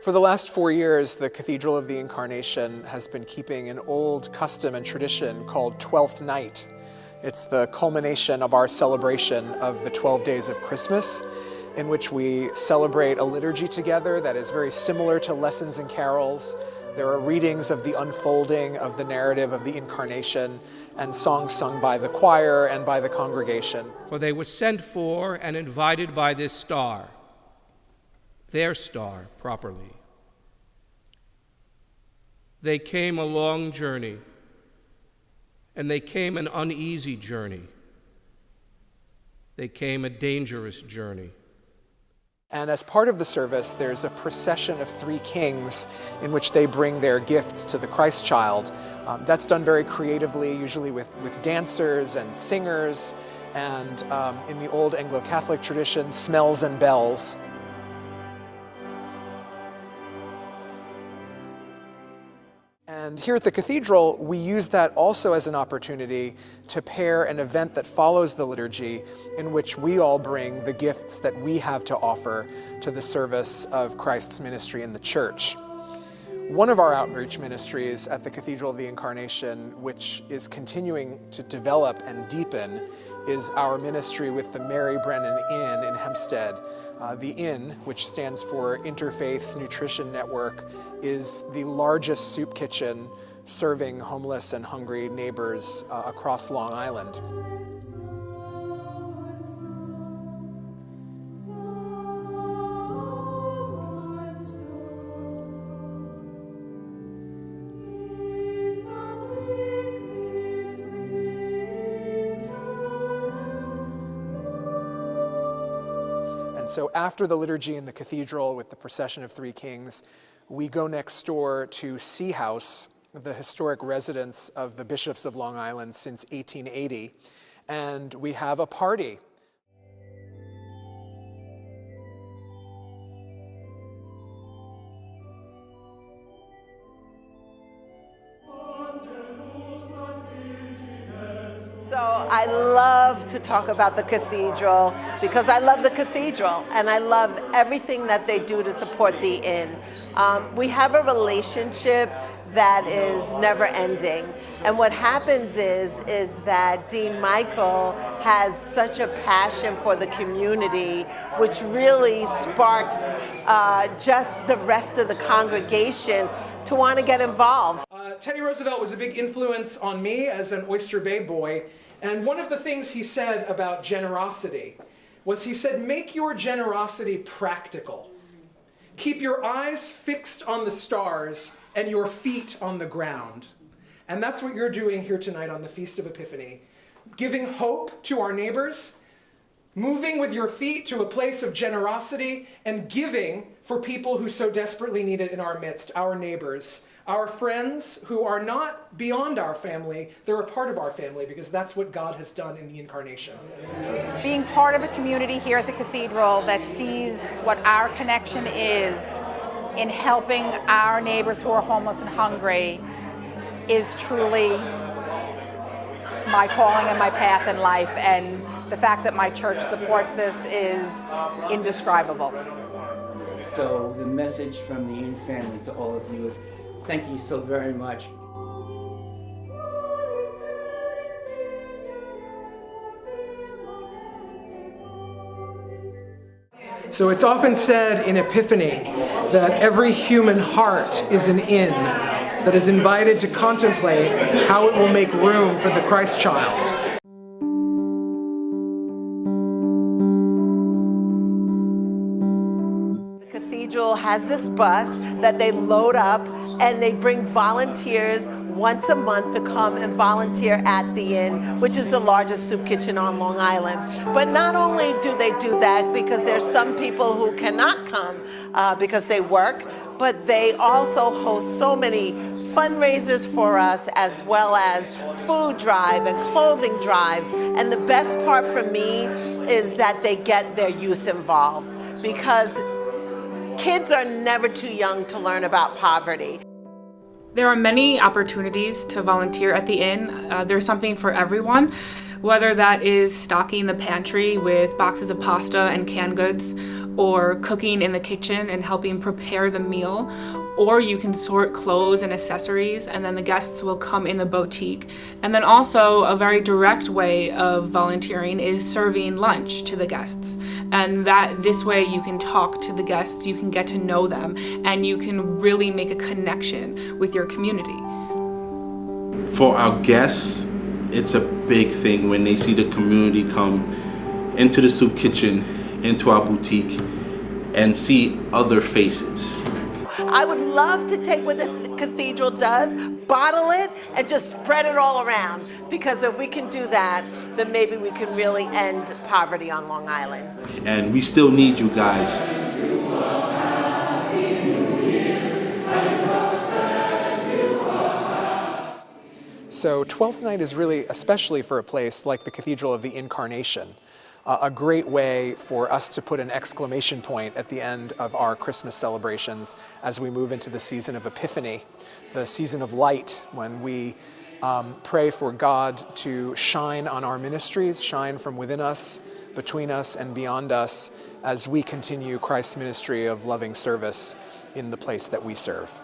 For the last 4 years, the Cathedral of the Incarnation has been keeping an old custom and tradition called Twelfth Night. It's the culmination of our celebration of the 12 days of Christmas, in which we celebrate a liturgy together that is very similar to lessons and carols. There are readings of the unfolding of the narrative of the Incarnation and songs sung by the choir and by the congregation. For they were sent for and invited by this star, their star properly. They came a long journey, and they came an uneasy journey. They came a dangerous journey. And as part of the service, there's a procession of three kings in which they bring their gifts to the Christ child. That's done very creatively, usually with dancers and singers, and in the old Anglo-Catholic tradition, smells and bells. And here at the Cathedral, we use that also as an opportunity to pair an event that follows the liturgy in which we all bring the gifts that we have to offer to the service of Christ's ministry in the church. One of our outreach ministries at the Cathedral of the Incarnation, which is continuing to develop and deepen, is our ministry with the Mary Brennan Inn in Hempstead. The Inn, which stands for Interfaith Nutrition Network, is the largest soup kitchen serving homeless and hungry neighbors across Long Island. So after the liturgy in the cathedral with the procession of three kings, we go next door to Sea House, the historic residence of the bishops of Long Island since 1880, and we have a party. So I love to talk about the cathedral because I love the cathedral and I love everything that they do to support the inn. We have a relationship that is never ending. And what happens is that Dean Michael has such a passion for the community, which really sparks just the rest of the congregation to want to get involved. Teddy Roosevelt was a big influence on me as an Oyster Bay boy, and one of the things he said about generosity was he said, make your generosity practical. Keep your eyes fixed on the stars and your feet on the ground. And that's what you're doing here tonight on the Feast of Epiphany, giving hope to our neighbors, moving with your feet to a place of generosity, and giving for people who so desperately need it in our midst, our neighbors, our friends who are not beyond our family, they're a part of our family because that's what God has done in the Incarnation. Being part of a community here at the Cathedral that sees what our connection is in helping our neighbors who are homeless and hungry is truly my calling and my path in life, and the fact that my church supports this is indescribable. So the message from the Inn family to all of you is thank you so very much. So it's often said in Epiphany that every human heart is an inn that is invited to contemplate how it will make room for the Christ child. The cathedral has this bus that they load up and they bring volunteers once a month to come and volunteer at the inn, which is the largest soup kitchen on Long Island. But not only do they do that because there's some people who cannot come because they work, but they also host so many fundraisers for us, as well as food drive and clothing drives. And the best part for me is that they get their youth involved, because kids are never too young to learn about poverty. There are many opportunities to volunteer at the inn. There's something for everyone, whether that is stocking the pantry with boxes of pasta and canned goods, or cooking in the kitchen and helping prepare the meal, or you can sort clothes and accessories, and then the guests will come in the boutique. And then also a very direct way of volunteering is serving lunch to the guests. And that this way you can talk to the guests, you can get to know them, and you can really make a connection with your community. For our guests, it's a big thing when they see the community come into the soup kitchen, into our boutique, and see other faces. I would love to take what the Cathedral does, bottle it, and just spread it all around. Because if we can do that, then maybe we can really end poverty on Long Island. And we still need you guys. So Twelfth Night is really, especially for a place like the Cathedral of the Incarnation, a great way for us to put an exclamation point at the end of our Christmas celebrations as we move into the season of Epiphany, the season of light, when we pray for God to shine on our ministries, shine from within us, between us, and beyond us as we continue Christ's ministry of loving service in the place that we serve.